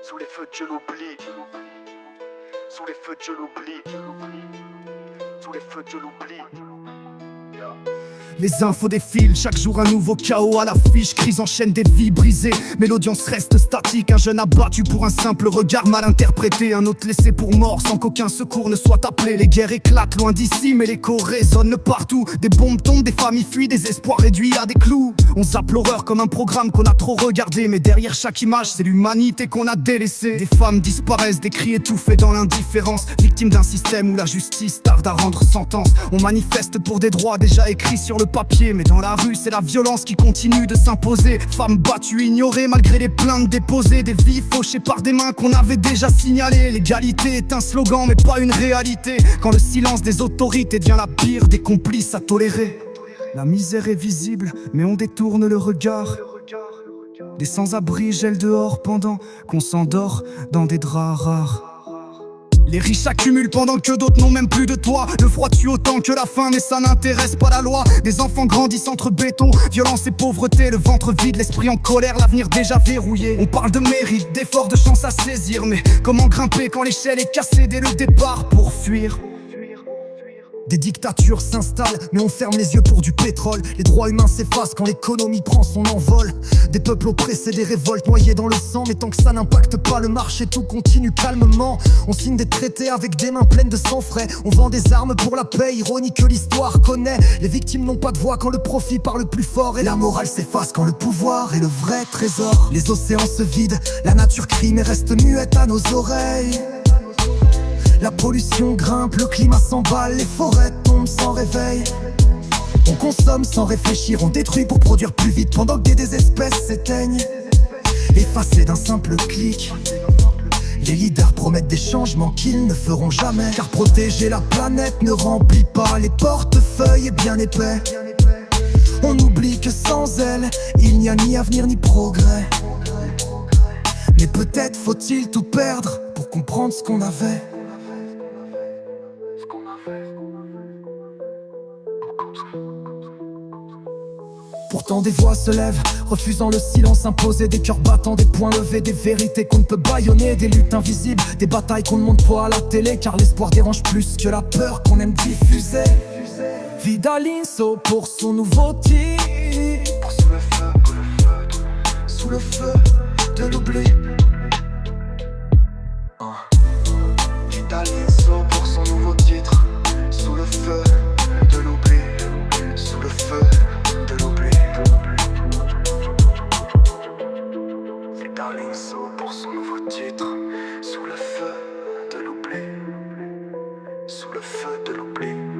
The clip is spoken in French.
Sous les feux de je l'oublie. Sous les feux de je l'oublie. Sous les feux de je l'oublie. Les infos défilent, chaque jour un nouveau chaos à l'affiche. Crise enchaîne des vies brisées, mais l'audience reste statique. Un jeune abattu pour un simple regard mal interprété, un autre laissé pour mort sans qu'aucun secours ne soit appelé. Les guerres éclatent loin d'ici, mais l'écho résonne partout. Des bombes tombent, des familles fuient, des espoirs réduits à des clous. On zappe l'horreur comme un programme qu'on a trop regardé, mais derrière chaque image, c'est l'humanité qu'on a délaissée. Des femmes disparaissent, des cris étouffés dans l'indifférence, victimes d'un système où la justice tarde à rendre sentence. On manifeste pour des droits déjà écrits sur le papier, mais dans la rue c'est la violence qui continue de s'imposer. Femmes battues, ignorées malgré les plaintes déposées, des vies fauchées par des mains qu'on avait déjà signalées. L'égalité est un slogan mais pas une réalité, quand le silence des autorités devient la pire des complices à tolérer. La misère est visible mais on détourne le regard. Des sans-abri gèlent dehors pendant qu'on s'endort dans des draps rares. Les riches s'accumulent pendant que d'autres n'ont même plus de toit. Le froid tue autant que la faim, mais ça n'intéresse pas la loi. Des enfants grandissent entre béton, violence et pauvreté. Le ventre vide, l'esprit en colère, l'avenir déjà verrouillé. On parle de mérite, d'effort, de chance à saisir, mais comment grimper quand l'échelle est cassée dès le départ pour fuir? Des dictatures s'installent, mais on ferme les yeux pour du pétrole. Les droits humains s'effacent quand l'économie prend son envol. Des peuples oppressés, des révoltes noyées dans le sang. Mais tant que ça n'impacte pas le marché, tout continue calmement. On signe des traités avec des mains pleines de sang frais. On vend des armes pour la paix, ironie que l'histoire connaît. Les victimes n'ont pas de voix quand le profit parle plus fort. Et la morale s'efface quand le pouvoir est le vrai trésor. Les océans se vident, la nature crie mais reste muette à nos oreilles. La pollution grimpe, le climat s'emballe, les forêts tombent sans réveil. On consomme sans réfléchir, on détruit pour produire plus vite pendant que des espèces s'éteignent. Effacés d'un simple clic, les leaders promettent des changements qu'ils ne feront jamais. Car protéger la planète ne remplit pas les portefeuilles bien épais. On oublie que sans elle, il n'y a ni avenir ni progrès. Mais peut-être faut-il tout perdre pour comprendre ce qu'on avait. Pourtant des voix se lèvent, refusant le silence imposé. Des cœurs battants, des poings levés, des vérités qu'on ne peut bâillonner. Des luttes invisibles, des batailles qu'on ne montre pas à la télé. Car l'espoir dérange plus que la peur qu'on aime diffuser. Vidalinso pour son nouveau titre. Sous le feu de l'oubli. Vidalinso pour son nouveau titre. Sous le feu de l'oubli. Sous le feu de l'oubli. Vidalinso pour son nouveau titre. Sous le feu de l'oubli. Sous le feu de l'oubli.